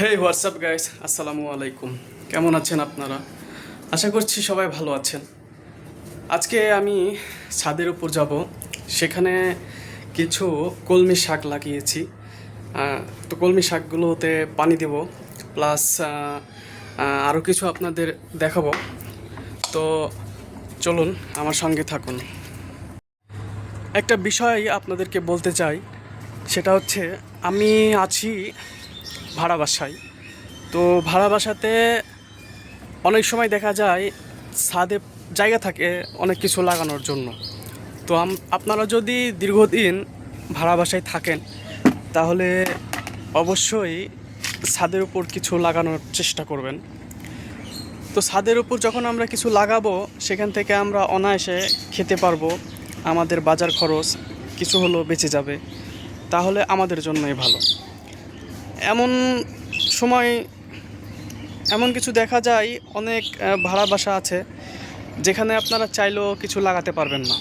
হেই WhatsApp guys, আসসালামু আলাইকুম। কেমন আছেন আপনারা? আশা করছি সবাই ভালো আছেন। আজকে আমি ছাদের উপর যাব, সেখানে কিছু কলমি শাক লাগিয়েছি। তো কলমি শাকগুলোতে পানি দেব, প্লাস আরও কিছু আপনাদের দেখাবো। তো চলুন আমার সঙ্গে থাকুন। একটা বিষয় আপনাদেরকে বলতে চাই, সেটা হচ্ছে আমি আছি ভাড়া বাসায়। তো ভাড়া বাসাতে অনেক সময় দেখা যায় ছাদে জায়গা থাকে অনেক কিছু লাগানোর জন্য। তো আপনারা যদি দীর্ঘদিন ভাড়া বাসায় থাকেন, তাহলে অবশ্যই ছাদের উপর কিছু লাগানোর চেষ্টা করবেন। তো ছাদের উপর যখন আমরা কিছু লাগাবো, সেখান থেকে আমরা অনায়াসে খেতে পারবো, আমাদের বাজার খরচ কিছু হলেও বেঁচে যাবে, তাহলে আমাদের জন্যই ভালো। এমন সময় এমন কিছু দেখা যায়, অনেক ভাড়া বাসা আছে যেখানে আপনারা চাইলেও কিছু লাগাতে পারবেন না,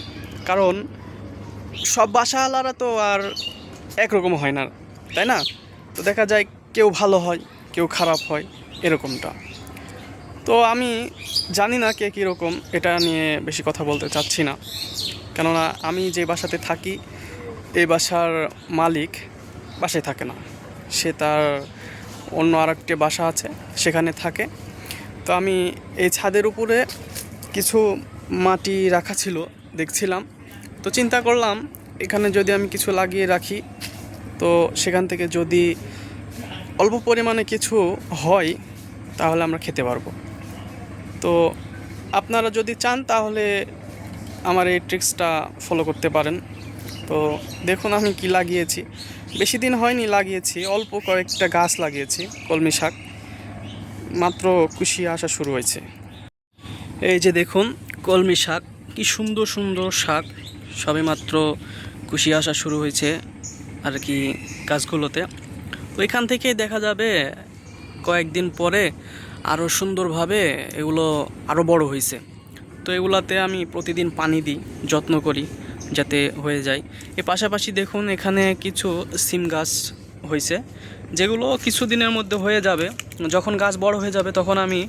কারণ সব বাসাওয়ালারা তো আর একরকম হয় না, তাই না? তো দেখা যায় কেউ ভালো হয়, কেউ খারাপ হয়, এরকমটা। তো আমি জানি না কে কীরকম, এটা নিয়ে বেশি কথা বলতে চাচ্ছি না, কেননা আমি যে বাসাতে থাকি এই বাসার মালিক বাসায় থাকে না, সে তার অন্য আরেকটি বাসা আছে সেখানে থাকে। তো আমি এই ছাদের উপরে কিছু মাটি রাখা ছিল, দেখছিলাম। তো চিন্তা করলাম এখানে যদি আমি কিছু লাগিয়ে রাখি, তো সেখান থেকে যদি অল্প পরিমাণে কিছু হয়, তাহলে আমরা খেতে পারবো। তো আপনারা যদি চান তাহলে আমার এই ট্রিক্সটা ফলো করতে পারেন। তো দেখুন আমি কি লাগিয়েছি। বেশি দিন হয়নি লাগিয়েছি, অল্প কয়েকটা গাছ লাগিয়েছি কলমি শাক, মাত্র কুশি আসা শুরু হয়েছে। এই যে দেখুন কলমি শাক, কি সুন্দর সুন্দর শাক, সবে মাত্র কুশি আসা শুরু হয়েছে আর কি গাছগুলোতে। তো এখান থেকেই দেখা যাবে কয়েকদিন পরে আরও সুন্দরভাবে এগুলো আরও বড় হয়েছে। তো এগুলাতে আমি প্রতিদিন পানি দিই, যত্ন করি যাতে হয়ে যায়। এর পাশাপাশি দেখুন এখানে কিছু সিম গাছ হয়েছে, যেগুলো কিছুদিনের মধ্যে হয়ে যাবে। যখন গাছ বড় হয়ে যাবে, তখন আমি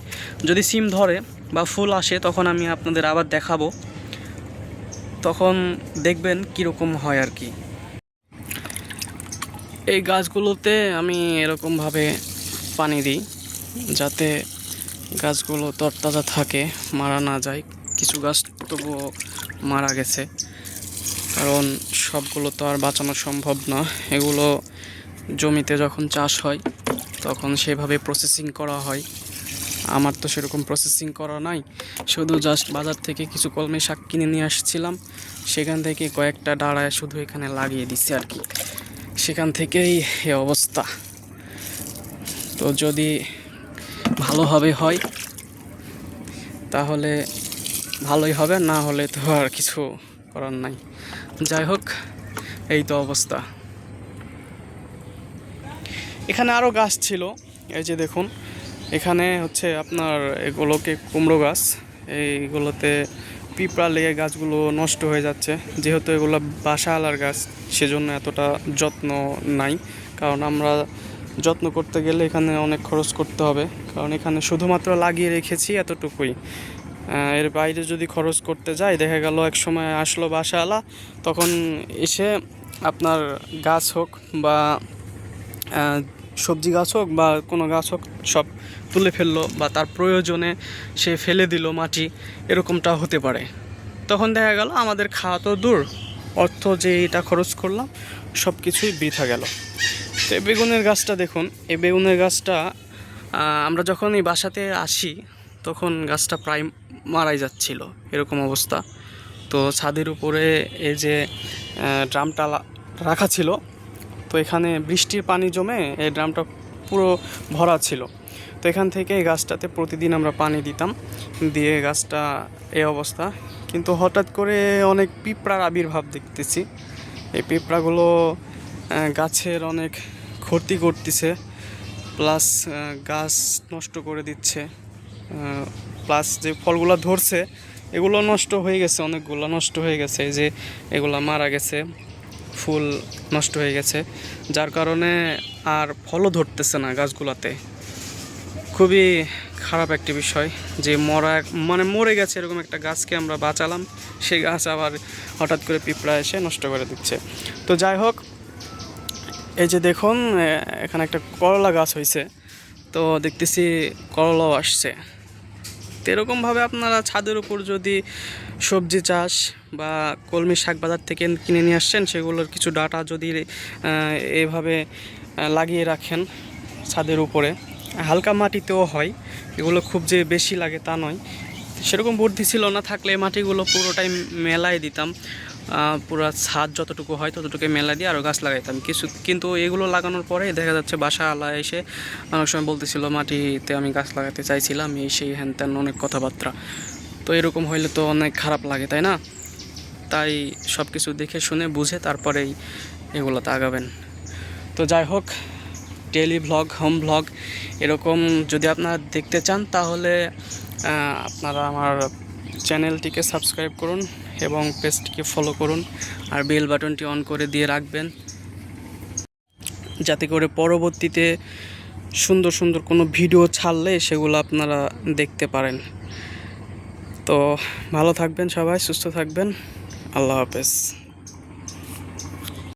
যদি সিম ধরে বা ফুল আসে, তখন আমি আপনাদের আবার দেখাবো, তখন দেখবেন কীরকম হয় আর কি। এই গাছগুলোতে আমি এরকমভাবে পানি দিই যাতে গাছগুলো তরতাজা থাকে, মারা না যায়। কিছু গাছ তবুও মারা গেছে, কারণ সবগুলো তো আর বাঁচানো সম্ভব না। এগুলো জমিতে যখন চাষ হয় তখন সেভাবে প্রসেসিং করা হয়। আমার তো সেরকম প্রসেসিং করা নাই, শুধু জাস্ট বাজার থেকে কিছু কলমি শাক কিনে নিয়ে আসছিলাম, সেখান থেকে কয়েকটা ডাড়ায় শুধু এখানে লাগিয়ে দিচ্ছি আর কি। সেখান থেকেই এই অবস্থা। তো যদি ভালোভাবে হয় তাহলে ভালোই হবে, না হলে তো আর কিছু করার নাই। যাই হোক, এই তো অবস্থা। এখানে আরও গাছ ছিল, এই যে দেখুন এখানে হচ্ছে আপনার এগুলোকে কুমড়ো গাছ, এইগুলোতে পিঁপড়া লেগে গাছগুলো নষ্ট হয়ে যাচ্ছে। যেহেতু এগুলো বাসাওয়ালার গাছ, সেজন্য এতটা যত্ন নাই, কারণ আমরা যত্ন করতে গেলে এখানে অনেক খরচ করতে হবে, কারণ এখানে শুধুমাত্র লাগিয়ে রেখেছি এতটুকুই। এর বাইরে যদি খরচ করতে যাই, দেখা গেল এক সময় আসলো বাসাওয়ালা, তখন এসে আপনার গাছ হোক বা সবজি গাছ হোক বা কোনো গাছ হোক, সব তুলে ফেললো, বা তার প্রয়োজনে সে ফেলে দিল মাটি, এরকমটা হতে পারে। তখন দেখা গেল আমাদের খাওয়া তো দূর, অর্থ যে এটা খরচ করলাম সব কিছুই বৃথা গেল। তো এই বেগুনের গাছটা দেখুন, এই বেগুনের গাছটা আমরা যখন এই বাসাতে আসি তখন গাছটা প্রায় মারাই যাচ্ছিল, এরকম অবস্থা। তো ছাদের উপরে এই যে ড্রামটা রাখা ছিল, তো এখানে বৃষ্টির পানি জমে এই ড্রামটা পুরো ভরা ছিল। তো এখান থেকে এই গাছটাতে প্রতিদিন আমরা পানি দিতাম, দিয়ে গাছটা এই অবস্থা। কিন্তু হঠাৎ করে অনেক পিঁপড়ার আবির্ভাব দেখতেছি। এই পিঁপড়াগুলো গাছের অনেক ক্ষতি করতেছে, প্লাস গাছ নষ্ট করে দিচ্ছে, প্লাস যে ফলগুলো ধরছে এগুলো নষ্ট হয়ে গেছে, অনেকগুলো নষ্ট হয়ে গেছে, এই যে এগুলো মারা গেছে। ফুল নষ্ট হয়ে গেছে, যার কারণে আর ফলও ধরতেছে না গাছগুলোতে। খুবই খারাপ একটি বিষয় যে মরে গেছে এরকম একটা গাছকে আমরা বাঁচালাম, সেই গাছ আবার হঠাৎ করে পিঁপড়া এসে নষ্ট করে দিচ্ছে। তো যাই হোক, এই যে দেখুন এখানে একটা করলা গাছ হয়েছে, তো দেখতেছি করলাও আসছে। তো এরকমভাবে আপনারা ছাদের উপর যদি সবজি চাষ বা কলমি শাক বাজার থেকে কিনে নিয়ে আসছেন, সেগুলোর কিছু ডাঁটা যদি এভাবে লাগিয়ে রাখেন ছাদের উপরে, হালকা মাটিতেও হয়, এগুলো খুব যে বেশি লাগে তা নয়। সেরকম বুদ্ধি ছিল না, থাকলে মাটিগুলো পুরোটাই মেলাই দিতাম, পুরো ছাদ যতটুকু হয় ততটুকু মেলা দিয়ে আরও গাছ লাগাইতাম কিন্তু এগুলো লাগানোর পরে দেখা যাচ্ছে বাসা আলা এসে অনেক সময় বলতেছিল মাটিতে আমি গাছ লাগাতে চাইছিলাম, এই সেই হ্যান ত্যান অনেক কথাবার্তা। তো এরকম হইলে তো অনেক খারাপ লাগে, তাই না? তাই সব কিছু দেখে শুনে বুঝে তারপরেই এগুলোতে আগাবেন। তো যাই হোক, ডেইলি ভ্লগ, হোম ভ্লগ এরকম যদি আপনারা দেখতে চান তাহলে আপনারা আমার চ্যানেলটিকে সাবস্ক্রাইব করুন এবং পেজটিকে ফলো করুন, আর বেল বাটনটি অন করে দিয়ে রাখবেন, যাতে করে পরবর্তীতে সুন্দর সুন্দর কোনো ভিডিও ছাড়লে সেগুলো আপনারা দেখতে পারেন। তো ভালো থাকবেন সবাই, সুস্থ থাকবেন, আল্লাহ হাফেজ।